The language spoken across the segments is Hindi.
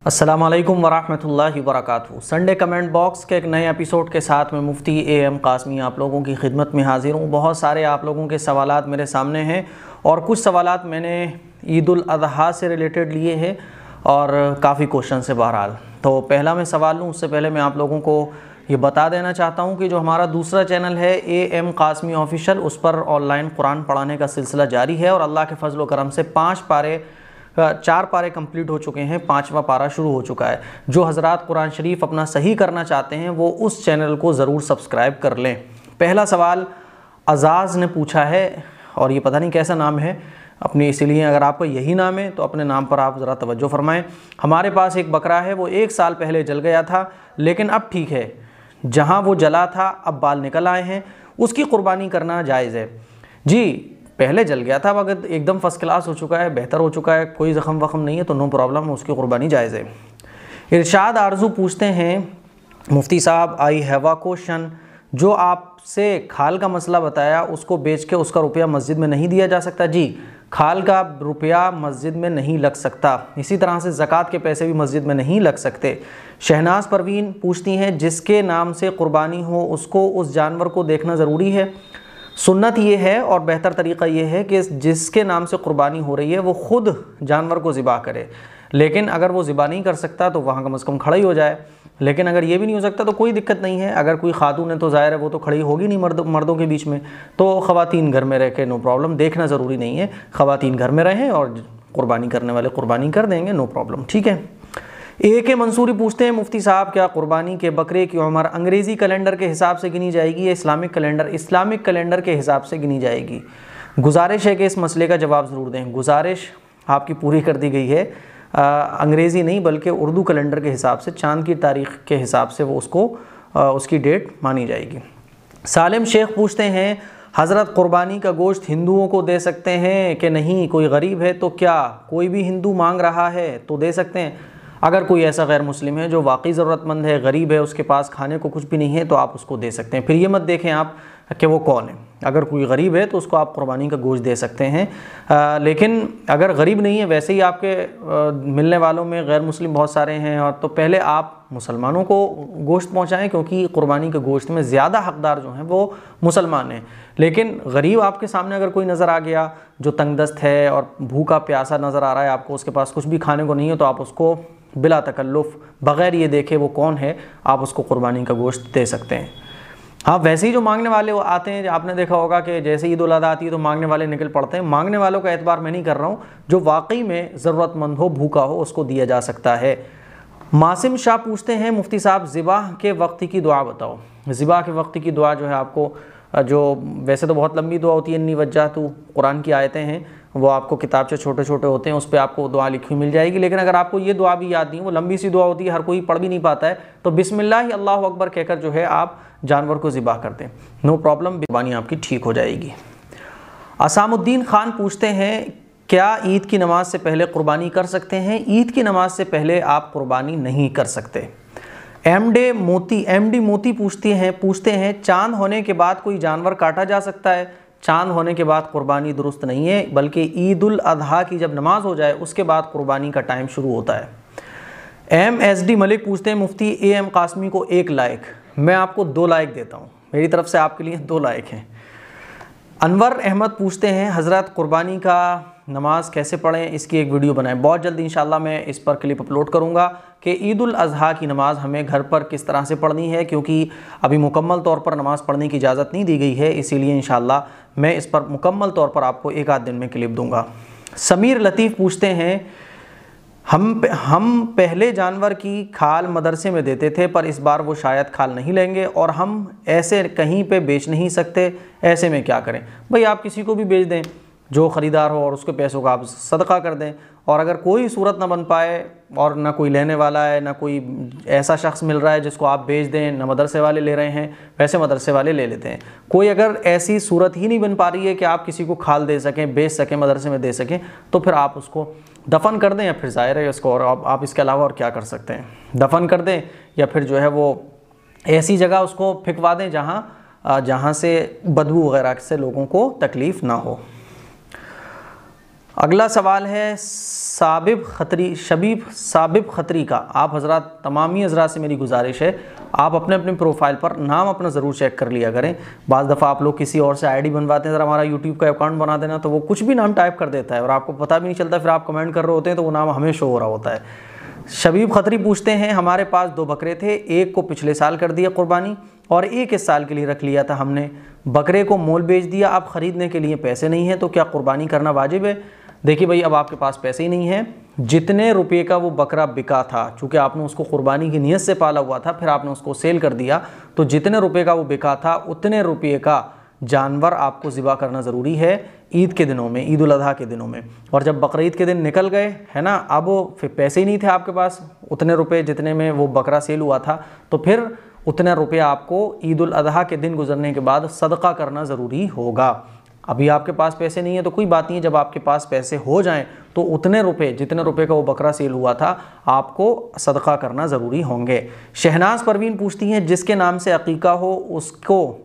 अस्सलामु अलैकुम वरहमतुल्लाहि वबरकातुहू। संडे कमेंट बॉक्स के एक नए एपिसोड के साथ में मुफ्ती एएम कासमी आप लोगों की खिदमत में हाजिर हूँ। बहुत सारे आप लोगों के सवालात मेरे सामने हैं और कुछ सवालात मैंने ईद उल अज़हा से रिलेटेड लिए हैं और काफ़ी क्वेश्चन से बहरहाल। तो पहला मैं सवाल लूँ उससे पहले मैं आप लोगों को ये बता देना चाहता हूँ कि जो हमारा दूसरा चैनल है एएम कासमी ऑफिशियल, उस पर ऑनलाइन कुरान पढ़ाने का सिलसिला जारी है और अल्लाह के फजल व करम से 4 पारे कंप्लीट हो चुके हैं, 5वां पारा शुरू हो चुका है। जो हज़रात कुरान शरीफ अपना सही करना चाहते हैं वो उस चैनल को ज़रूर सब्सक्राइब कर लें। पहला सवाल अजाज़ ने पूछा है और ये पता नहीं कैसा नाम है अपनी, इसीलिए अगर आपका यही नाम है तो अपने नाम पर आप ज़रा तवज्जो फरमाएं। हमारे पास एक बकरा है, वो 1 साल पहले जल गया था लेकिन अब ठीक है, जहाँ वो जला था अब बाल निकल आए हैं, उसकी कुर्बानी करना जायज़ है? जी, पहले जल गया था, अब अगर एकदम फर्स्ट क्लास हो चुका है, बेहतर हो चुका है, कोई ज़ख़म वख़म नहीं है तो नो प्रॉब्लम, उसकी कुर्बानी जायज़ है। इरशाद आरजू पूछते हैं, मुफ्ती साहब आई हैव अ क्वेश्चन, जो आपसे खाल का मसला बताया उसको बेच के उसका रुपया मस्जिद में नहीं दिया जा सकता? जी, खाल का रुपया मस्जिद में नहीं लग सकता, इसी तरह से ज़कात के पैसे भी मस्जिद में नहीं लग सकते। शहनाज परवीन पूछती हैं, जिसके नाम से कुर्बानी हो उसको उस जानवर को देखना ज़रूरी है? सुन्नत ये है और बेहतर तरीक़ा ये है कि जिसके नाम से कुर्बानी हो रही है वो ख़ुद जानवर को ज़िबा करे, लेकिन अगर वो ज़िबा नहीं कर सकता तो वहाँ कम से कम खड़ा ही हो जाए। लेकिन अगर ये भी नहीं हो सकता तो कोई दिक्कत नहीं है, अगर कोई खातून है तो ज़ाहिर है वो तो खड़ी होगी नहीं मर्दों के बीच में, तो ख़वातीन घर में रह के नो प्रॉब्लम, देखना ज़रूरी नहीं है, ख़वातीन घर में रहें और कुर्बानी करने वाले कुर्बानी कर देंगे, नो प्रॉब्लम, ठीक है। के मंसूरी पूछते हैं, मुफ्ती साहब क्या कुर्बानी के बकरे की उम्र अंग्रेज़ी कैलेंडर के हिसाब से गिनी जाएगी या इस्लामिक कैलेंडर के हिसाब से गिनी जाएगी? गुजारिश है कि इस मसले का जवाब ज़रूर दें। गुजारिश आपकी पूरी कर दी गई है, अंग्रेज़ी नहीं बल्कि उर्दू कैलेंडर के हिसाब से, चाँद की तारीख़ के हिसाब से वो उसकी डेट मानी जाएगी। सालिम शेख पूछते हैं, हज़रत कुर्बानी का गोश्त हिंदुओं को दे सकते हैं कि नहीं? कोई गरीब है तो क्या कोई भी हिंदू मांग रहा है तो दे सकते हैं? अगर कोई ऐसा गैर मुस्लिम है जो वाकई ज़रूरतमंद है, गरीब है, उसके पास खाने को कुछ भी नहीं है तो आप उसको दे सकते हैं। फिर ये मत देखें आप कि वो कौन है, अगर कोई गरीब है तो उसको आप कुर्बानी का गोश्त दे सकते हैं। लेकिन अगर गरीब नहीं है, वैसे ही आपके मिलने वालों में गैर मुस्लिम बहुत सारे हैं, और तो पहले आप मुसलमानों को गोश्त पहुँचाएँ, क्योंकि कुर्बानी के गोश्त में ज़्यादा हकदार जो हैं वो मुसलमान हैं। लेकिन गरीब आपके सामने अगर कोई नज़र आ गया जो तंगदस्त है और भूखा प्यासा नज़र आ रहा है आपको, उसके पास कुछ भी खाने को नहीं है, तो आप उसको बिला तकल्लुफ़, बग़ैर ये देखे वो कौन है, आप उसको कुर्बानी का गोश्त दे सकते हैं। हाँ, वैसे ही जो मांगने वाले वो आते हैं, आपने देखा होगा कि जैसे ईद उल अज़हा आती है तो मांगने वाले निकल पड़ते हैं। मांगने वालों का एतबार मैं नहीं कर रहा हूँ, जो वाकई में ज़रूरतमंद हो, भूखा हो, उसको दिया जा सकता है। मासिम शाह पूछते हैं, मुफ्ती साहब ज़िबाह के वक्त की दुआ बताओ। ज़िबाह के वक्त की दुआ जो है आपको, जो वैसे तो बहुत लंबी दुआ होती है, इन्नी वज्जहतु कुरान की आयतें हैं, वो आपको किताब से छोटे छोटे होते हैं, उस पर आपको दुआ लिखी हुई मिल जाएगी। लेकिन अगर आपको ये दुआ भी याद नहीं, वो लंबी सी दुआ होती है, हर कोई पढ़ भी नहीं पाता है, तो बिस्मिल्लाह अल्लाहु अकबर कहकर जो है आप जानवर को ज़िबा करते हैं, नो प्रॉब्लम, कुर्बानी आपकी ठीक हो जाएगी। असामुद्दीन खान पूछते हैं, क्या ईद की नमाज से पहले कुर्बानी कर सकते हैं? ईद की नमाज से पहले आप कुर्बानी नहीं कर सकते। एमडी मोती पूछते हैं, चांद होने के बाद कोई जानवर काटा जा सकता है? चांद होने के बाद कुर्बानी दुरुस्त नहीं है, बल्कि ईद उल अज़हा की जब नमाज हो जाए उसके बाद कुर्बानी का टाइम शुरू होता है। MSD मलिक पूछते हैं, मुफ्ती एएम कासमी को 1 लाइक, मैं आपको 2 लाइक देता हूँ, मेरी तरफ से आपके लिए 2 लाइक हैं। अनवर अहमद पूछते हैं, हज़रत कुर्बानी का नमाज कैसे पढ़ें, इसकी एक वीडियो बनाएं। बहुत जल्द इंशाल्लाह मैं इस पर क्लिप अपलोड करूँगा कि ईद उल अज़हा की नमाज़ हमें घर पर किस तरह से पढ़नी है, क्योंकि अभी मुकम्मल तौर पर नमाज़ पढ़ने की इजाज़त नहीं दी गई है, इसीलिए इंशाल्लाह मैं इस पर मुकम्मल तौर पर आपको 1 आध दिन में क्लिप दूँगा। समीर लतीफ़ पूछते हैं, हम पहले जानवर की खाल मदरसे में देते थे, पर इस बार वो शायद खाल नहीं लेंगे और हम ऐसे कहीं पे बेच नहीं सकते, ऐसे में क्या करें? भाई आप किसी को भी बेच दें जो ख़रीदार हो और उसके पैसों का आप सदका कर दें, और अगर कोई सूरत ना बन पाए और ना कोई लेने वाला है, ना कोई ऐसा शख्स मिल रहा है जिसको आप बेच दें, ना मदरसे वाले ले रहे हैं, वैसे मदरसे वाले ले लेते हैं। कोई अगर ऐसी सूरत ही नहीं बन पा रही है कि आप किसी को खाल दे सकें, बेच सकें, मदरसे में दे सकें, तो फिर आप उसको दफन कर दें, या फिर ज़ाहिर है उसको, और आप इसके अलावा और क्या कर सकते हैं, दफन कर दें, या फिर जो है वो ऐसी जगह उसको फेंकवा दें जहाँ से बदबू वगैरह से लोगों को तकलीफ़ ना हो। अगला सवाल है शबीब साबिब खतरी का। आप हजरात, तमामी हजरात से मेरी गुजारिश है, आप अपने अपने प्रोफाइल पर नाम अपना ज़रूर चेक कर लिया करें। बाज़ दफ़ा आप लोग किसी और से आईडी बनवाते हैं, ज़रा हमारा यूट्यूब का अकाउंट बना देना, तो वो कुछ भी नाम टाइप कर देता है और आपको पता भी नहीं चलता, फिर आप कमेंट कर रहे होते हैं तो वो नाम हमें शो हो रहा होता है। शबीब खतरी पूछते हैं, हमारे पास 2 बकरे थे, एक को पिछले साल कर दिया कुर्बानी और एक इस साल के लिए रख लिया था हमने। बकरे को मोल बेच दिया, अब ख़रीदने के लिए पैसे नहीं हैं, तो क्या कुर्बानी करना वाजिब है? देखिए भाई, अब आपके पास पैसे ही नहीं हैं। जितने रुपये का वो बकरा बिका था, चूँकि आपने उसको कुर्बानी की नीयत से पाला हुआ था, फिर आपने उसको सेल कर दिया, तो जितने रुपये का वो बिका था उतने रुपये का जानवर आपको ज़िबा करना ज़रूरी है ईद के दिनों में, ईद उल अज़हा के दिनों में। और जब बकरीद के दिन निकल गए, है ना, अब फिर पैसे ही नहीं थे आपके पास, उतने रुपये जितने में वो बकरा सेल हुआ था, तो फिर उतने रुपये आपको ईद उल अज़हा के दिन गुजरने के बाद सदका करना ज़रूरी होगा। अभी आपके पास पैसे नहीं है तो कोई बात नहीं है, जब आपके पास पैसे हो जाएं तो उतने रुपए, जितने रुपए का वो बकरा सेल हुआ था, आपको सदका करना ज़रूरी होंगे। शहनाज परवीन पूछती हैं, जिसके नाम से अकीका हो उसको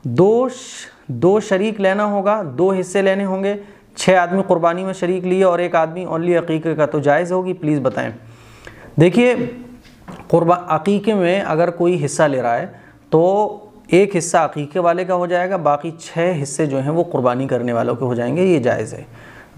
दो शरीक लेना होगा, 2 हिस्से लेने होंगे। 6 आदमी कुर्बानी में शरीक लिए और 1 आदमी ओनली अकीके का, तो जायज़ होगी? प्लीज़ बताएं। देखिए, अकीके में अगर कोई हिस्सा ले रहा है तो 1 हिस्सा अकीके वाले का हो जाएगा, बाकी 6 हिस्से जो हैं वो कुर्बानी करने वालों के हो जाएंगे, ये जायज़ है।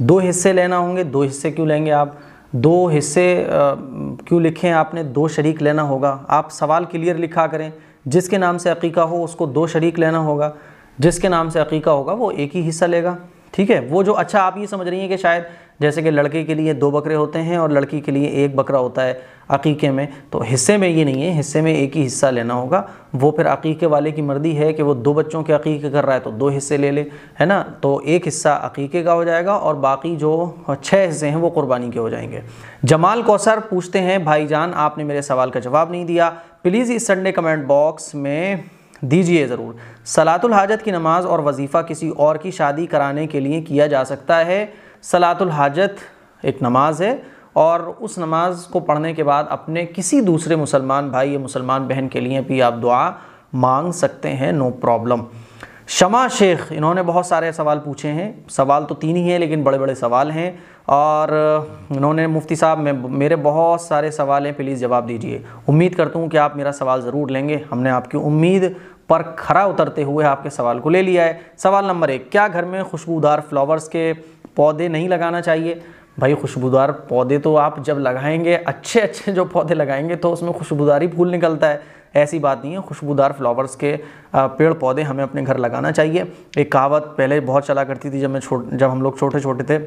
2 हिस्से लेना होंगे, 2 हिस्से क्यों लेंगे आप? 2 हिस्से क्यों लिखे हैं आपने? 2 शरीक लेना होगा। आप सवाल क्लियर लिखा करें, जिसके नाम से अकीका हो उसको 2 शरीक लेना होगा, जिसके नाम से अकीका होगा वो 1 ही हिस्सा लेगा, ठीक है। वो जो, अच्छा आप ये समझ रही हैं कि शायद जैसे कि लड़के के लिए 2 बकरे होते हैं और लड़की के लिए 1 बकरा होता है अकीके में, तो हिस्से में ये नहीं है, हिस्से में 1 ही हिस्सा लेना होगा। वो फिर अकीके वाले की मर्ज़ी है कि वो 2 बच्चों के अकीके कर रहा है तो 2 हिस्से ले ले, है ना। तो 1 हिस्सा अकीके का हो जाएगा और बाकी जो 6 हिस्से हैं वो कुर्बानी के हो जाएंगे। जमाल कौसर पूछते हैं, भाईजान आपने मेरे सवाल का जवाब नहीं दिया, प्लीज़ इस संडे कमेंट बॉक्स में दीजिए ज़रूर। सलातुल हाजत की नमाज और वजीफ़ा किसी और की शादी कराने के लिए किया जा सकता है? सलातुल हाजत एक नमाज है और उस नमाज को पढ़ने के बाद अपने किसी दूसरे मुसलमान भाई या मुसलमान बहन के लिए भी आप दुआ मांग सकते हैं, नो प्रॉब्लम। शमा शेख, इन्होंने बहुत सारे सवाल पूछे हैं, सवाल तो 3 ही हैं लेकिन बड़े बड़े सवाल हैं, और इन्होंने, मुफ्ती साहब मेरे बहुत सारे सवाल हैं, प्लीज़ जवाब दीजिए। उम्मीद करता हूँ कि आप मेरा सवाल ज़रूर लेंगे। हमने आपकी उम्मीद पर खरा उतरते हुए आपके सवाल को ले लिया है। सवाल नंबर 1, क्या घर में खुशबूदार फ्लावर्स के पौधे नहीं लगाना चाहिए? भाई, खुशबूदार पौधे तो आप जब लगाएंगे, अच्छे अच्छे जो पौधे लगाएंगे तो उसमें खुशबूदारी फूल निकलता है, ऐसी बात नहीं है। खुशबूदार फ्लावर्स के पेड़ पौधे हमें अपने घर लगाना चाहिए। एक कहावत पहले बहुत चला करती थी, जब हम लोग छोटे छोटे थे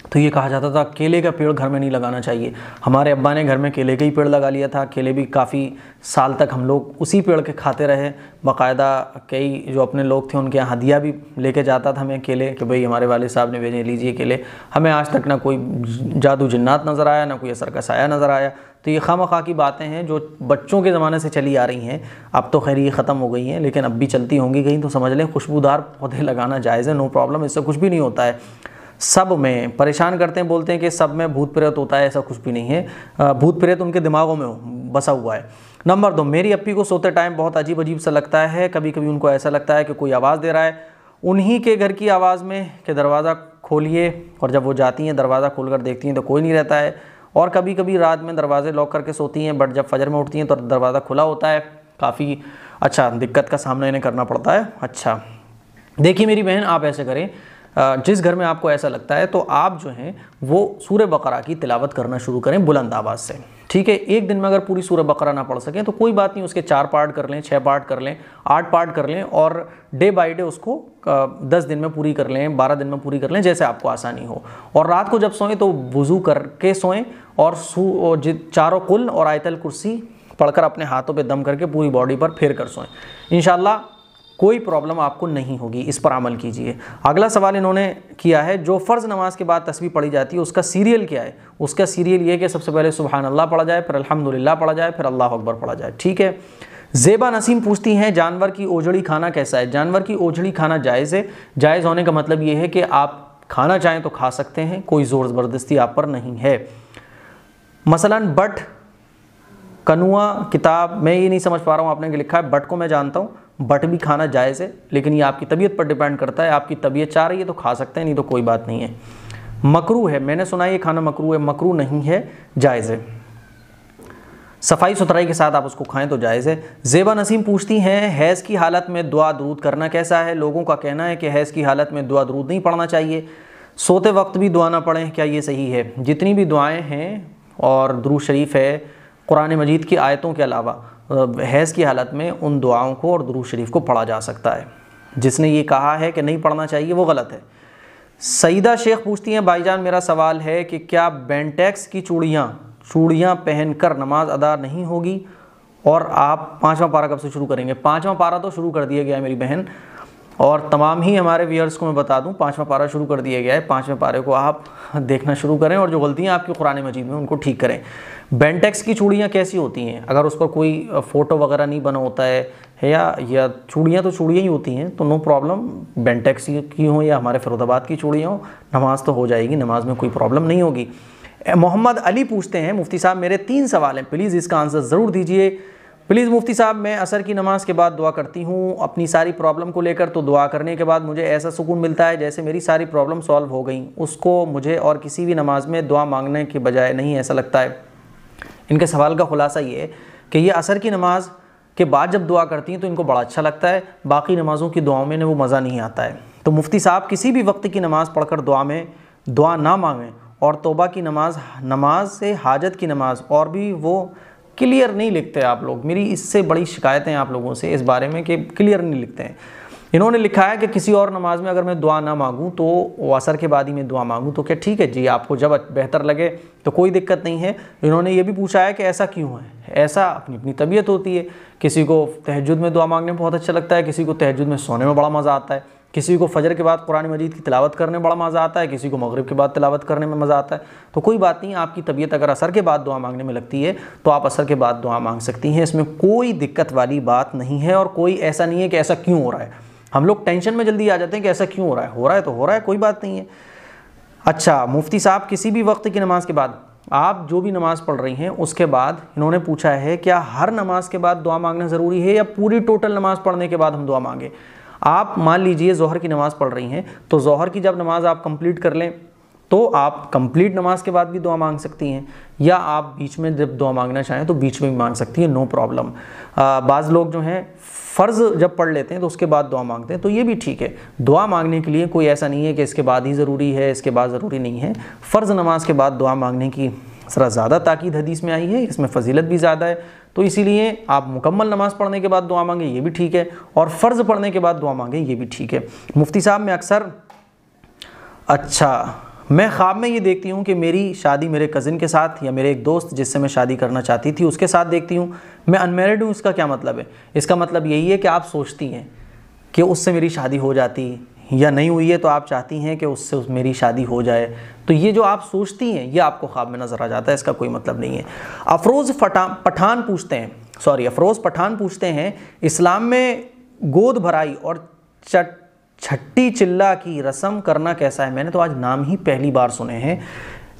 तो ये कहा जाता था, केले का पेड़ घर में नहीं लगाना चाहिए। हमारे अब्बा ने घर में केले का ही पेड़ लगा लिया था, केले भी काफ़ी साल तक हम लोग उसी पेड़ के खाते रहे। बाकायदा कई जो अपने लोग थे उनके यहाँ हदिया भी लेके जाता था हमें केले, कि भाई हमारे वालिद साहब ने भेजे, लीजिए केले। हमें आज तक ना कोई जादू जिन्नात नज़र आया, ना कोई असर का साया नज़र आया। तो ये खामखा की बातें हैं जो बच्चों के ज़माने से चली आ रही हैं, अब तो खैर ये ख़त्म हो गई हैं, लेकिन अब भी चलती होंगी कहीं, तो समझ लें खुशबूदार पौधे लगाना जायज़ है, नो प्रॉब्लम, इससे कुछ भी नहीं होता है। सब में परेशान करते हैं, बोलते हैं कि सब में भूत प्रेत होता है, ऐसा कुछ भी नहीं है। भूत प्रेत उनके दिमागों में बसा हुआ है। नंबर 2, मेरी अप्पी को सोते टाइम बहुत अजीब अजीब सा लगता है, कभी कभी उनको ऐसा लगता है कि कोई आवाज़ दे रहा है उन्हीं के घर की आवाज़ में, कि दरवाज़ा खोलिए, और जब वो जाती हैं दरवाज़ा खोलकर देखती हैं तो कोई नहीं रहता है। और कभी कभी रात में दरवाजे लॉक करके सोती हैं, बट जब फजर में उठती हैं तो दरवाज़ा खुला होता है। काफ़ी अच्छा दिक्कत का सामना इन्हें करना पड़ता है। अच्छा, देखिए मेरी बहन, आप ऐसे करें, जिस घर में आपको ऐसा लगता है तो आप जो हैं वो सूरह बकरा की तिलावत करना शुरू करें बुलंद आवाज़ से, ठीक है। एक दिन में अगर पूरी सूरह बकरा ना पढ़ सकें तो कोई बात नहीं, उसके 4 पार्ट कर लें, 6 पार्ट कर लें, 8 पार्ट कर लें, और डे बाई डे उसको 10 दिन में पूरी कर लें, 12 दिन में पूरी कर लें, जैसे आपको आसानी हो। और रात को जब सोएं तो वज़ू करके सोएं और चारों कुल और आयतल कुर्सी पढ़कर अपने हाथों पे दम करके पूरी बॉडी पर फेर कर सोएं। इंशाल्लाह कोई प्रॉब्लम आपको नहीं होगी, इस पर अमल कीजिए। अगला सवाल इन्होंने किया है, जो फ़र्ज़ नमाज के बाद तस्बीह पढ़ी जाती है उसका सीरियल क्या है? उसका सीरियल ये है कि सबसे पहले सुबहान अल्लाह पढ़ा जाए, फिर अल्हम्दुलिल्लाह पढ़ा जाए, फिर अल्लाह अकबर पढ़ा जाए, ठीक है। ज़ेबा नसीम पूछती हैं, जानवर की ओजड़ी खाना कैसा है? जानवर की ओजड़ी खाना जायज़ है। जायज़ होने का मतलब ये है कि आप खाना चाहें तो खा सकते हैं, कोई ज़ोर ज़बरदस्ती आप पर नहीं है। मसलन बट, कनुआ किताब, मैं ये नहीं समझ पा रहा हूँ आपने लिखा है, बट को मैं जानता हूँ, बट भी खाना जायज़ है, लेकिन ये आपकी तबीयत पर डिपेंड करता है। आपकी तबीयत चाह रही है तो खा सकते हैं, नहीं तो कोई बात नहीं है। मकरू है, मैंने सुना ये खाना मकरू है, मकरू नहीं है, जायज़ है। सफाई सुथराई के साथ आप उसको खाएं तो जायज़ है। ज़ेबा नसीम पूछती हैं हैज़ की हालत में दुआ दरूद करना कैसा है? लोगों का कहना है कि हैज़ की हालत में दुआ दरूद नहीं पढ़ना चाहिए, सोते वक्त भी दुआ ना पढ़ें, क्या ये सही है? जितनी भी दुआएं हैं और दुरूद शरीफ है कुरान मजीद की आयतों के अलावा, हैज़ की हालत में उन दुआओं को और दुरूद शरीफ को पढ़ा जा सकता है। जिसने ये कहा है कि नहीं पढ़ना चाहिए वो गलत है। सईदा शेख पूछती हैं भाईजान मेरा सवाल है कि क्या बेंटेक्स की चूड़ियाँ पहनकर नमाज अदा नहीं होगी? और आप 5वां पारा कब से शुरू करेंगे? 5वां पारा तो शुरू कर दिया गया है मेरी बहन, और तमाम ही हमारे व्यूअर्स को मैं बता दूं 5वां पारा शुरू कर दिया गया है। 5वें पारे को आप देखना शुरू करें और जो गलतियां आपकी कुरान मजीद में उनको ठीक करें। बेंटेक्स की चूड़ियाँ कैसी होती हैं? अगर उस पर कोई फ़ोटो वगैरह नहीं बना होता है या चूड़ियाँ तो चूड़ियाँ ही होती हैं तो नो प्रॉब्लम, बेंटेक्स की हों या हमारे फ़िरोज़ाबाद की चूड़ियाँ हों, नमाज तो हो जाएगी, नमाज में कोई प्रॉब्लम नहीं होगी। मोहम्मद अली पूछते हैं मुफ्ती साहब मेरे 3 सवाल हैं, प्लीज़ इसका आंसर ज़रूर दीजिए। प्लीज़ मुफ्ती साहब मैं असर की नमाज़ के बाद दुआ करती हूँ अपनी सारी प्रॉब्लम को लेकर, तो दुआ करने के बाद मुझे ऐसा सुकून मिलता है जैसे मेरी सारी प्रॉब्लम सॉल्व हो गई। उसको मुझे और किसी भी नमाज में दुआ मांगने के बजाय नहीं ऐसा लगता है। इनके सवाल का खुलासा ये है कि ये असर की नमाज के बाद जब दुआ करती हैं तो इनको बड़ा अच्छा लगता है, बाकी नमाज़ों की दुआओं में वो मज़ा नहीं आता है। तो मुफ्ती साहब किसी भी वक्त की नमाज़ पढ़कर दुआ ना मांगें, और तौबा की नमाज से हाजत की नमाज और भी वो क्लियर नहीं लिखते आप लोग। मेरी इससे बड़ी शिकायतें आप लोगों से इस बारे में कि क्लियर नहीं लिखते हैं। इन्होंने लिखा है कि किसी और नमाज में अगर मैं दुआ ना मांगूं तो वो असर के बाद ही मैं दुआ मांगूं, तो क्या ठीक है जी, आपको जब बेहतर लगे तो कोई दिक्कत नहीं है। इन्होंने ये भी पूछा है कि ऐसा क्यों है? ऐसा अपनी अपनी तबीयत होती है। किसी को तहज्जुद में दुआ मांगने में बहुत अच्छा लगता है, किसी को तहज्जुद में सोने में बड़ा मज़ा आता है, किसी को फजर के बाद कुरान मजीद की तिलावत करने में बड़ा मज़ा आता है, किसी को मगरिब के बाद तिलावत करने में मज़ा आता है। तो कोई बात नहीं, आपकी तबीयत अगर असर के बाद दुआ मांगने में लगती है तो आप असर के बाद दुआ मांग सकती हैं, इसमें कोई दिक्कत वाली बात नहीं है। और कोई ऐसा नहीं है कि ऐसा क्यों हो रहा है, हम लोग टेंशन में जल्दी आ जाते हैं कि ऐसा क्यों हो रहा है तो हो रहा है, कोई बात नहीं है। अच्छा मुफ्ती साहब किसी भी वक्त की नमाज के बाद, आप जो भी नमाज़ पढ़ रही हैं उसके बाद इन्होंने पूछा है क्या हर नमाज के बाद दुआ मांगना ज़रूरी है या पूरी टोटल नमाज़ पढ़ने के बाद हम दुआ मांगें? आप मान लीजिए ज़ोहर की नमाज़ पढ़ रही हैं, तो ज़ोहर की जब नमाज़ आप कंप्लीट कर लें तो आप कंप्लीट नमाज के बाद भी दुआ मांग सकती हैं, या आप बीच में जब दुआ मांगना चाहें तो बीच में भी मांग सकती हैं, नो प्रॉब्लम। बाज़ लोग जो हैं फ़र्ज़ जब पढ़ लेते हैं तो उसके बाद दुआ मांगते हैं, तो ये भी ठीक है। दुआ मांगने के लिए कोई ऐसा नहीं है कि इसके बाद ही ज़रूरी है, इसके बाद ज़रूरी नहीं है। फ़र्ज़ नमाज के बाद दुआ मांगने की ज़रा ज़्यादा ताकीद हदीस में आई है, इसमें फ़जीलत भी ज़्यादा है, तो इसीलिए आप मुकम्मल नमाज़ पढ़ने के बाद दुआ मांगें ये भी ठीक है, और फ़र्ज़ पढ़ने के बाद दुआ मांगें ये भी ठीक है। मुफ्ती साहब मैं अक्सर मैं ख्वाब में ये देखती हूँ कि मेरी शादी मेरे कज़िन के साथ या मेरे एक दोस्त जिससे मैं शादी करना चाहती थी उसके साथ देखती हूँ, मैं अनमैरिड हूँ। इसका क्या मतलब है? इसका मतलब यही है कि आप सोचती हैं कि उससे मेरी शादी हो जाती, या नहीं हुई है तो आप चाहती हैं कि उससे मेरी शादी हो जाए। तो ये जो आप सोचती हैं ये आपको ख्वाब में नज़र आ जाता है, इसका कोई मतलब नहीं है। अफरोज़ पठान पूछते हैं इस्लाम में गोद भराई और छट्टी चिल्ला की रस्म करना कैसा है? मैंने तो आज नाम ही पहली बार सुने हैं।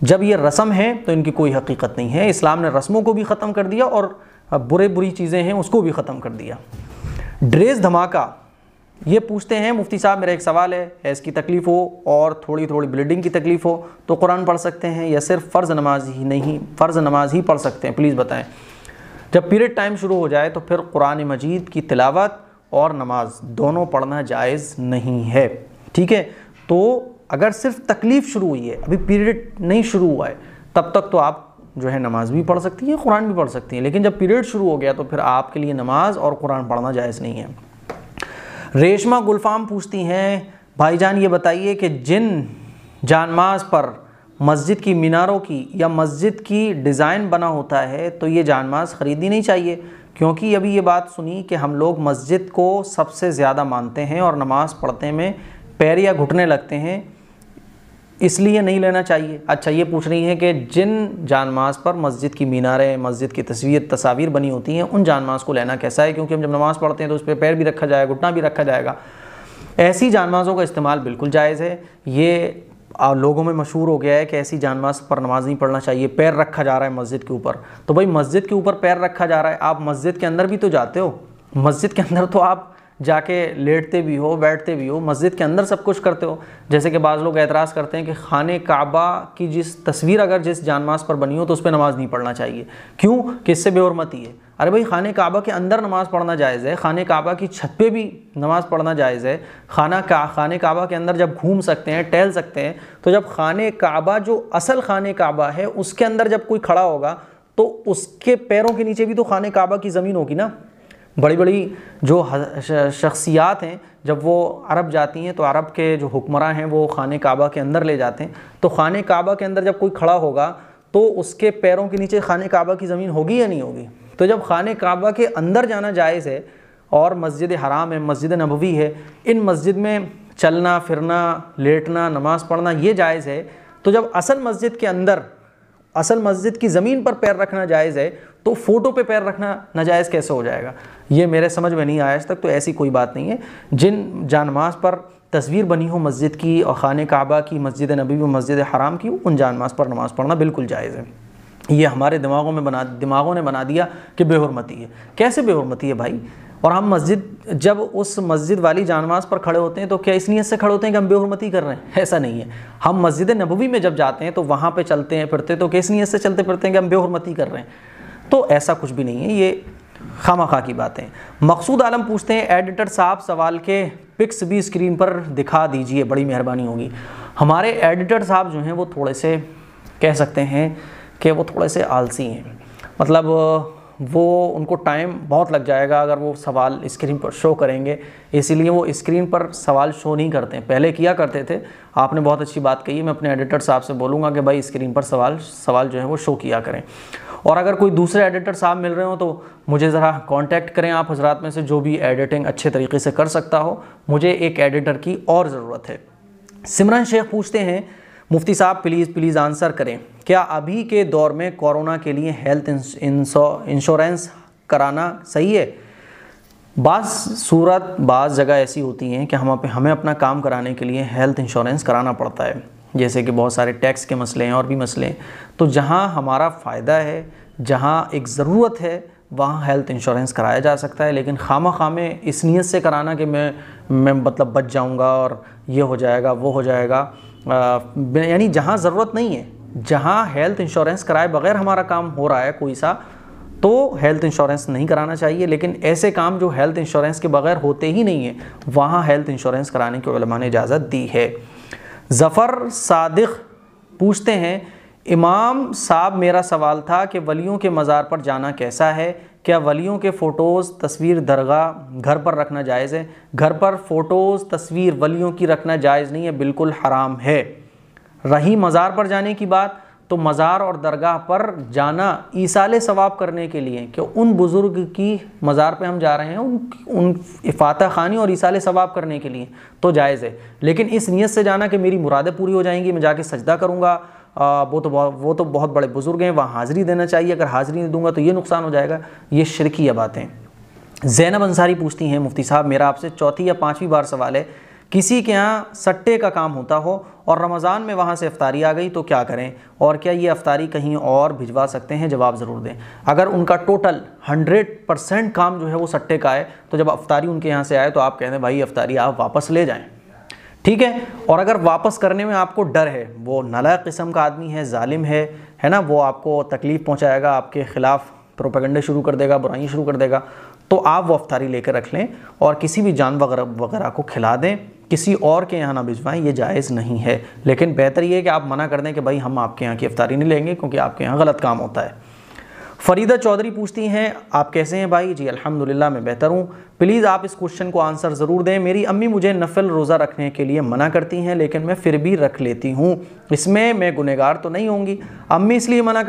जब ये रस्म है तो इनकी कोई हकीकत नहीं है। इस्लाम ने रस्मों को भी ख़त्म कर दिया और बुरी चीज़ें हैं उसको भी ख़त्म कर दिया। ड्रेस धमाका ये पूछते हैं मुफ्ती साहब मेरा एक सवाल है, इसकी तकलीफ़ हो और थोड़ी ब्लीडिंग की तकलीफ़ हो तो कुरान पढ़ सकते हैं या सिर्फ फ़र्ज़ नमाज ही पढ़ सकते हैं? प्लीज़ बताएं। जब पीरियड टाइम शुरू हो जाए तो फिर कुरान मजीद की तिलावत और नमाज दोनों पढ़ना जायज़ नहीं है, ठीक है? तो अगर सिर्फ तकलीफ़ शुरू हुई है, अभी पीरियड नहीं शुरू हुआ है, तब तक तो आप जो है नमाज भी पढ़ सकती हैं, कुरान भी पढ़ सकती हैं। लेकिन जब पीरियड शुरू हो गया तो फिर आपके लिए नमाज और कुरान पढ़ना जायज़ नहीं है। रेशमा गुलफाम पूछती हैं भाईजान ये बताइए कि जिन जानमाज़ पर मस्जिद की मीनारों की या मस्जिद की डिज़ाइन बना होता है तो ये जानमाज़ ख़रीदनी नहीं चाहिए, क्योंकि अभी ये बात सुनी कि हम लोग मस्जिद को सबसे ज़्यादा मानते हैं और नमाज़ पढ़ते में पैर या घुटने लगते हैं, इसलिए नहीं लेना चाहिए। अच्छा ये पूछ रही हैं कि जिन जानमाज़ पर मस्जिद की मीनारें, मस्जिद की तस्वीर बनी होती हैं, उन जानमाज़ को लेना कैसा है? क्योंकि हम जब नमाज़ पढ़ते हैं तो उस पर पैर भी रखा जाएगा, घुटना भी रखा जाएगा। ऐसी जानमाज़ों का इस्तेमाल बिल्कुल जायज़ है। ये लोगों में मशहूर हो गया है कि ऐसी जानमाज़ पर नमाज नहीं पढ़ना चाहिए, पैर रखा जा रहा है मस्जिद के ऊपर। तो भाई मस्जिद के ऊपर पैर रखा जा रहा है, आप मस्जिद के अंदर भी तो जाते हो, मस्जिद के अंदर तो आप जाके लेटते भी हो, बैठते भी हो, मस्जिद के अंदर सब कुछ करते हो। जैसे कि बाज़ लोग एतराज़ करते हैं कि खाने काबा की जिस तस्वीर अगर जिस जानमाज़ पर बनी हो तो उस पर नमाज़ नहीं पढ़ना चाहिए। क्यों? कि इससे बेहुरमती है। अरे भाई, खाने काबा के अंदर नमाज़ पढ़ना जायज़ है, खाने काबा की छत पे भी नमाज़ पढ़ना जायज़ है। खाने काबा के अंदर जब घूम सकते हैं, टहल सकते हैं, तो जब खाने काबा जो असल खाने काबा है उसके अंदर जब कोई खड़ा होगा तो उसके पैरों के नीचे भी तो खाने काबा की ज़मीन होगी ना। बड़ी बड़ी जो शख्सियात हैं जब वो अरब जाती हैं तो अरब के जो हुक्मरान हैं वो खाने काबा के अंदर ले जाते हैं, तो खाने काबा के अंदर जब कोई खड़ा होगा तो उसके पैरों के नीचे खाने काबा की ज़मीन होगी या नहीं होगी। तो जब खाने काबा के अंदर जाना जायज़ है और मस्जिद हराम है, मस्जिद नबवी है, इन मस्जिद में चलना फिरना, लेटना, नमाज़ पढ़ना ये जायज़ है, तो जब असल मस्जिद के अंदर असल मस्जिद की ज़मीन पर पैर रखना जायज़ है तो फ़ोटो पे पैर रखना नाजायज़ कैसे हो जाएगा? ये मेरे समझ में नहीं आया आज तक। तो ऐसी कोई बात नहीं है। जिन जानमाज़ पर तस्वीर बनी हो मस्जिद की और खाने काबा की, मस्जिद नबी व मस्जिद हराम की, उन जानमाज़ पर नमाज़ पढ़ना बिल्कुल जायज़ है। ये हमारे दिमागों ने बना दिया कि बेहुरमती है। कैसे बेहुरमती है भाई? और हम जब उस मस्जिद वाली जानमाज़ पर खड़े होते हैं तो क्या इस नियत से खड़े होते हैं कि हम बेहुरमती कर रहे हैं? ऐसा नहीं है। हम मस्जिद नबवी में जब जाते हैं तो वहाँ पे चलते हैं फिरते तो किस नियत से चलते फिरते हैं कि हम बेहुरमती कर रहे हैं? तो ऐसा कुछ भी नहीं है, ये खामखा की बातें। मकसूद आलम पूछते हैं, एडिटर साहब सवाल के पिक्स भी स्क्रीन पर दिखा दीजिए, बड़ी मेहरबानी होगी। हमारे एडिटर साहब जो हैं वो थोड़े से कह सकते हैं कि वो थोड़े से आलसी हैं। मतलब वो उनको टाइम बहुत लग जाएगा अगर वो सवाल स्क्रीन पर शो करेंगे, इसीलिए वो स्क्रीन पर सवाल शो नहीं करते हैं। पहले किया करते थे। आपने बहुत अच्छी बात कही है, मैं अपने एडिटर साहब से बोलूँगा कि भाई स्क्रीन पर सवाल जो है वो शो किया करें। और अगर कोई दूसरे एडिटर साहब मिल रहे हो तो मुझे ज़रा कांटेक्ट करें आप हजरात में से जो भी एडिटिंग अच्छे तरीके से कर सकता हो। मुझे एक एडिटर की और ज़रूरत है। सिमरन शेख पूछते हैं, मुफ्ती साहब प्लीज़ आंसर करें, क्या अभी के दौर में कोरोना के लिए हेल्थ इंश्योरेंस कराना सही है? बाज़ जगह ऐसी होती हैं कि हमें अपना काम कराने के लिए हेल्थ इंश्योरेंस कराना पड़ता है, जैसे कि बहुत सारे टैक्स के मसले हैं और भी मसले हैं। तो जहाँ हमारा फ़ायदा है, जहाँ एक ज़रूरत है, वहाँ हेल्थ इंश्योरेंस कराया जा सकता है। लेकिन खामा में इस नीयत से कराना कि मैं मतलब बच जाऊँगा और ये हो जाएगा वो हो जाएगा, यानी जहाँ ज़रूरत नहीं है, जहाँ हेल्थ इंश्योरेंस कराए बग़ैर हमारा काम हो रहा है कोई सा, तो हेल्थ इंश्योरेंस नहीं कराना चाहिए। लेकिन ऐसे काम जो हेल्थ इंश्योरेंस के बग़ैर होते ही नहीं है, वहाँ हेल्थ इंश्योरेंस कराने की उलमा ने इजाज़त दी है। ज़फ़र सादिक़ पूछते हैं, इमाम साहब मेरा सवाल था कि वलियों के मज़ार पर जाना कैसा है? क्या वलियों के फ़ोटोज़ तस्वीर दरगाह घर पर रखना जायज़ है? घर पर फ़ोटोज़ तस्वीर वलियों की रखना जायज़ नहीं है, बिल्कुल हराम है। रही मज़ार पर जाने की बात, तो मज़ार और दरगाह पर जाना ईसाले सवाब करने के लिए कि उन बुज़ुर्ग की मज़ार पे हम जा रहे हैं, उन इफ़ाता ख़ानी और ईसाले सवाब करने के लिए तो जायज़ है। लेकिन इस नीयत से जाना कि मेरी मुरादें पूरी हो जाएंगी, मैं जाके सजदा करूँगा, वो तो बहुत बड़े बुज़ुर्ग हैं, वहाँ हाज़िरी देना चाहिए, अगर हाज़िरी नहीं दूँगा तो ये नुकसान हो जाएगा, ये शिरकी बातें। ज़ैनब अंसारी पूछती हैं, मुफ्ती साहब मेरा आपसे चौथी या पाँचवीं बार सवाल है, किसी के यहाँ सट्टे का काम होता हो और रमज़ान में वहाँ से इफ्तारी आ गई तो क्या करें, और क्या ये इफ्तारी कहीं और भिजवा सकते हैं? जवाब ज़रूर दें। अगर उनका टोटल 100% काम जो है वो सट्टे का है, तो जब इफ्तारी उनके यहाँ से आए तो आप कह दें भाई इफ्तारी आप वापस ले जाएँ, ठीक है। और अगर वापस करने में आपको डर है, वो नालायक किस्म का आदमी है, जालिम है ना, वो आपको तकलीफ़ पहुँचाएगा, आपके ख़िलाफ़ प्रोपेगेंडे शुरू कर देगा, बुराई शुरू कर देगा, तो आप वो इफ्तारी लेकर रख लें और किसी भी जानवर वगैरह को खिला दें, किसी और के यहाँ ना भिजवाएं, ये जायज़ नहीं है। लेकिन बेहतर ये है कि आप मना कर दें कि भाई हम आपके यहाँ की इफ्तारी नहीं लेंगे क्योंकि आपके यहाँ गलत काम होता है। फ़रीदा चौधरी पूछती हैं, आप कैसे हैं भाई? जी अल्हम्दुलिल्लाह मैं बेहतर हूँ। प्लीज़ आप इस क्वेश्चन को आंसर ज़रूर दें। मेरी अम्मी मुझे नफल रोज़ा रखने के लिए मना करती हैं, लेकिन मैं फिर भी रख लेती हूँ, इसमें मैं गुनहगार तो नहीं होंगी? अम्मी इसलिए मना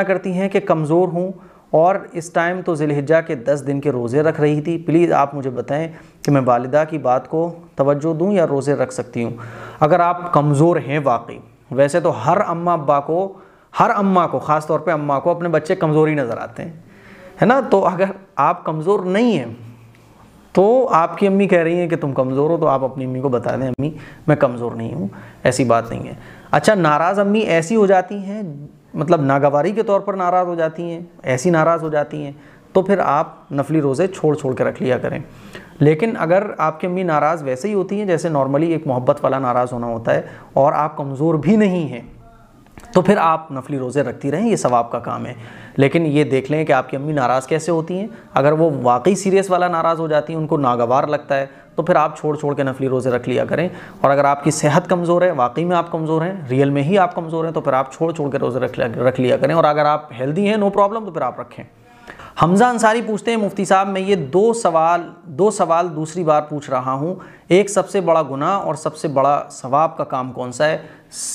करती हैं कि कमज़ोर हूँ और इस टाइम तो ज़िलहिज्जा के 10 दिन के रोज़े रख रही थी। प्लीज़ आप मुझे बताएं कि मैं वालिदा की बात को तवज्जो दूं या रोज़े रख सकती हूं? अगर आप कमज़ोर हैं वाकई, वैसे तो हर अम्मा को ख़ास तौर पे अम्मा को अपने बच्चे कमज़ोर ही नज़र आते हैं, है ना। तो अगर आप कमज़ोर नहीं हैं, तो आपकी अम्मी कह रही हैं कि तुम कमज़ोर हो, तो आप अपनी अम्मी को बता दें अम्मी मैं कमज़ोर नहीं हूँ, ऐसी बात नहीं है। अच्छा, नाराज़ अम्मी ऐसी हो जाती हैं, मतलब नागवारी के तौर पर नाराज़ हो जाती हैं, ऐसी नाराज़ हो जाती हैं, तो फिर आप नफली रोज़े छोड़ छोड़ के रख लिया करें। लेकिन अगर आपकी अम्मी नाराज़ वैसे ही होती हैं जैसे नॉर्मली एक मोहब्बत वाला नाराज़ होना होता है, और आप कमज़ोर भी नहीं हैं, तो फिर आप नफली रोज़े रखती रहें, ये सवाब का काम है। लेकिन ये देख लें कि आपकी अम्मी नाराज़ कैसे होती हैं। अगर वो वाकई सीरियस वाला नाराज़ हो जाती हैं, उनको नागवार लगता है, तो फिर आप छोड़ छोड़ के नफली रोज़े रख लिया करें। और अगर आपकी सेहत कमज़ोर है, वाकई में आप कमज़ोर हैं, रियल में ही आप कमज़ोर हैं, तो फिर आप छोड़ छोड़ के रोज़े रख लिया करें। और अगर आप हेल्दी हैं, नो प्रॉब्लम, तो फिर आप रखें। हमज़ा अंसारी पूछते हैं, मुफ्ती साहब मैं ये दो सवाल दूसरी बार पूछ रहा हूँ। एक, सबसे बड़ा गुनाह और सबसे बड़ा सवाब का काम कौन सा है?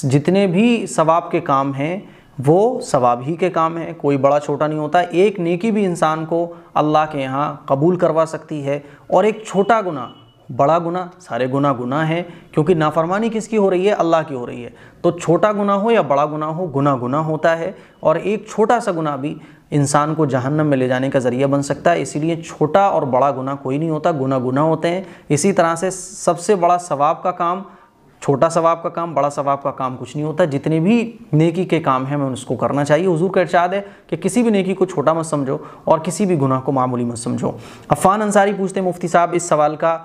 जितने भी सवाब के काम हैं वो सवाब ही के काम हैं, कोई बड़ा छोटा नहीं होता। एक नेकी भी इंसान को अल्लाह के यहाँ कबूल करवा सकती है, और एक छोटा गुनाह, बड़ा गुनाह, सारे गुनाह हैं, क्योंकि नाफरमानी किसकी हो रही है? अल्लाह की हो रही है। तो छोटा गुनाह हो या बड़ा गुनाह हो, गुनाह होता है, और एक छोटा सा गुनाह भी इंसान को जहन्नम में ले जाने का ज़रिया बन सकता है। इसीलिए छोटा और बड़ा गुनाह कोई नहीं होता, गुनाह होते हैं। इसी तरह से सबसे बड़ा सवाब का काम, छोटा सवाब का काम, बड़ा सवाब का काम कुछ नहीं होता। जितने भी नेकी के काम हैं हमें उसको करना चाहिए। हुजूर का इरशाद है कि किसी भी नेकी को छोटा मत समझो और किसी भी गुनाह को मामूली मत समझो। अफ़ान अंसारी पूछते हैं, मुफ्ती साहब इस सवाल का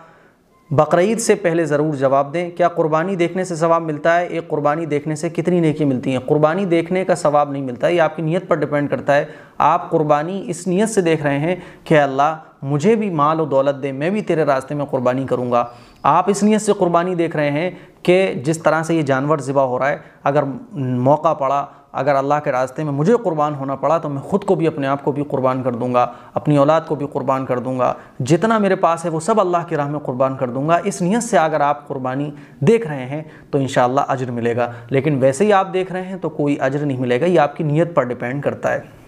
बकरीद से पहले ज़रूर जवाब दें। क्या कुर्बानी देखने से सवाब मिलता है? एक कुर्बानी देखने से कितनी नेकी मिलती हैं? कुर्बानी देखने का सवाब नहीं मिलता है, ये आपकी नीयत पर डिपेंड करता है। आप कुर्बानी इस नीयत से देख रहे हैं कि अल्लाह मुझे भी माल और दौलत दे, मैं भी तेरे रास्ते में कुर्बानी करूँगा। आप इस नीयत से कुर्बानी देख रहे हैं कि जिस तरह से ये जानवर ज़िबा हो रहा है, अगर मौका पड़ा, अगर अल्लाह के रास्ते में मुझे कुर्बान होना पड़ा, तो मैं ख़ुद को भी, अपने आप को भी कुर्बान कर दूंगा, अपनी औलाद को भी कुर्बान कर दूंगा, जितना मेरे पास है वो सब अल्लाह की राह में कुर्बान कर दूंगा। इस नियत से अगर आप कुर्बानी देख रहे हैं तो इंशाअल्लाह अज्र मिलेगा। लेकिन वैसे ही आप देख रहे हैं तो कोई अज्र नहीं मिलेगा, ये आपकी नीयत पर डिपेंड करता है।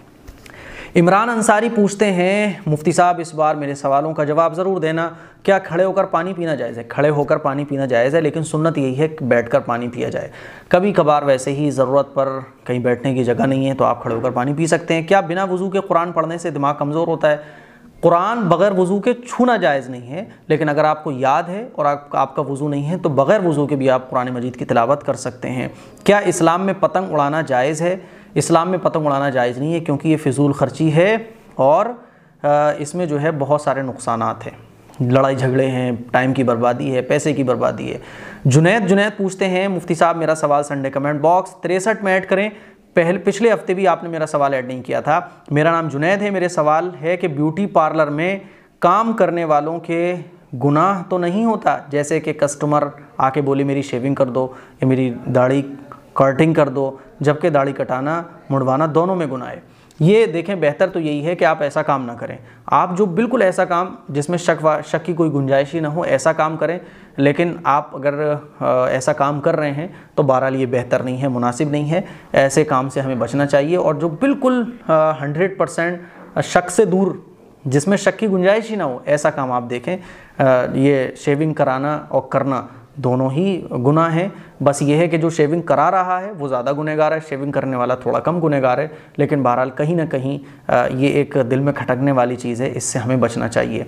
इमरान अंसारी पूछते हैं, मुफ्ती साहब इस बार मेरे सवालों का जवाब ज़रूर देना। क्या खड़े होकर पानी पीना जायज़ है? खड़े होकर पानी पीना जायज़ है, लेकिन सुन्नत यही है कि बैठकर पानी पिया जाए। कभी कभार वैसे ही ज़रूरत पर कहीं बैठने की जगह नहीं है तो आप खड़े होकर पानी पी सकते हैं। क्या बिना वज़ू के कुरान पढ़ने से दिमाग कमज़ोर होता है? कुरान बग़ैर वज़ू के छूना जायज़ नहीं है, लेकिन अगर आपको याद है और आपका वज़ू नहीं है तो बग़ैर वज़ू के भी आप कुरान मजीद की तिलावत कर सकते हैं। क्या इस्लाम में पतंग उड़ाना जायज़ है? इस्लाम में पतंग उड़ाना जायज़ नहीं है, क्योंकि ये फ़िज़ूल ख़र्ची है और इसमें जो है बहुत सारे नुकसानात हैं, लड़ाई झगड़े हैं, टाइम की बर्बादी है, पैसे की बर्बादी है। जुनैद पूछते हैं, मुफ्ती साहब मेरा सवाल संडे कमेंट बॉक्स 63 में ऐड करें। पिछले हफ्ते भी आपने मेरा सवाल ऐड नहीं किया था। मेरा नाम जुनैद है। मेरे सवाल है कि ब्यूटी पार्लर में काम करने वालों के गुनाह तो नहीं होता? जैसे कि कस्टमर आके बोले मेरी शेविंग कर दो या मेरी दाढ़ी कटिंग कर दो, जबकि दाढ़ी कटाना मुड़वाना दोनों में गुनाह है। ये देखें, बेहतर तो यही है कि आप ऐसा काम ना करें। आप जो बिल्कुल ऐसा काम जिसमें शक की कोई गुंजाइश ही ना हो, ऐसा काम करें। लेकिन आप अगर ऐसा काम कर रहे हैं तो बहरहाल ये बेहतर नहीं है, मुनासिब नहीं है। ऐसे काम से हमें बचना चाहिए। और जो बिल्कुल 100% शक से दूर, जिसमें शक की गुंजाइश ही ना हो, ऐसा काम आप देखें। ये शेविंग कराना और करना दोनों ही गुनाह हैं। बस ये है कि जो शेविंग करा रहा है वो ज़्यादा गुनहगार है, शेविंग करने वाला थोड़ा कम गुनहगार है। लेकिन बहरहाल कहीं ना कहीं ये एक दिल में खटकने वाली चीज़ है, इससे हमें बचना चाहिए।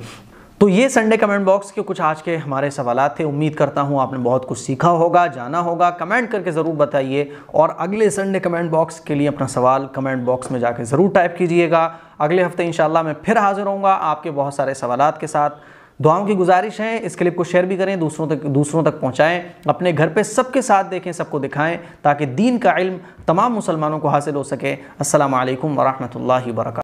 तो ये संडे कमेंट बॉक्स के कुछ आज के हमारे सवालात थे। उम्मीद करता हूँ आपने बहुत कुछ सीखा होगा, जाना होगा। कमेंट करके ज़रूर बताइए, और अगले संडे कमेंट बॉक्स के लिए अपना सवाल कमेंट बॉक्स में जाके ज़रूर टाइप कीजिएगा। अगले हफ्ते इंशाल्लाह मैं फिर हाज़िर होऊंगा आपके बहुत सारे सवालात के साथ। दुआओं की गुजारिश है, इस क्लिप को शेयर भी करें, दूसरों तक पहुंचाएं, अपने घर पे सबके साथ देखें, सबको दिखाएं, ताकि दीन का इल्म तमाम मुसलमानों को हासिल हो सके। अस्सलामु अलैकुम व रहमतुल्लाहि व बरकातहू।